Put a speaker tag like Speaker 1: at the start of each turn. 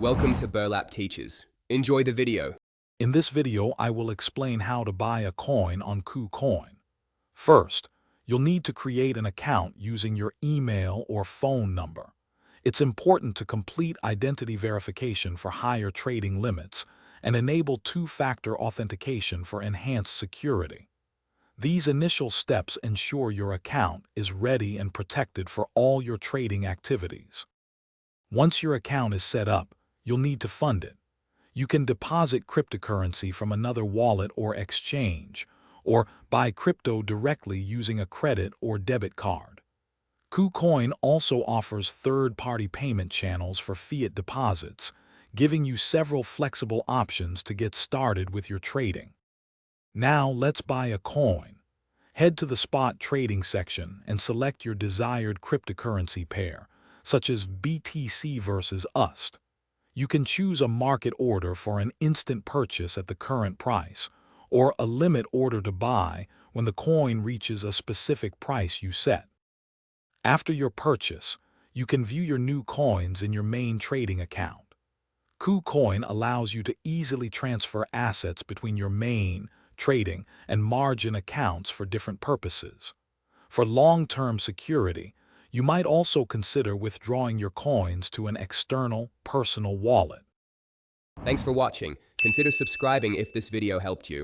Speaker 1: Welcome to Burlap Teachers. Enjoy the video.
Speaker 2: In this video, I will explain how to buy a coin on KuCoin. First, you'll need to create an account using your email or phone number. It's important to complete identity verification for higher trading limits and enable two-factor authentication for enhanced security. These initial steps ensure your account is ready and protected for all your trading activities. Once your account is set up, you'll need to fund it. You can deposit cryptocurrency from another wallet or exchange, or buy crypto directly using a credit or debit card. KuCoin also offers third-party payment channels for fiat deposits, giving you several flexible options to get started with your trading. Now let's buy a coin. Head to the spot trading section and select your desired cryptocurrency pair, such as BTC versus USD. You can choose a market order for an instant purchase at the current price, or a limit order to buy when the coin reaches a specific price you set. After your purchase, you can view your new coins in your main trading account. KuCoin allows you to easily transfer assets between your main, trading, and margin accounts for different purposes. For long-term security, you might also consider withdrawing your coins to an external, personal wallet.
Speaker 1: Thanks for watching. Consider subscribing if this video helped you.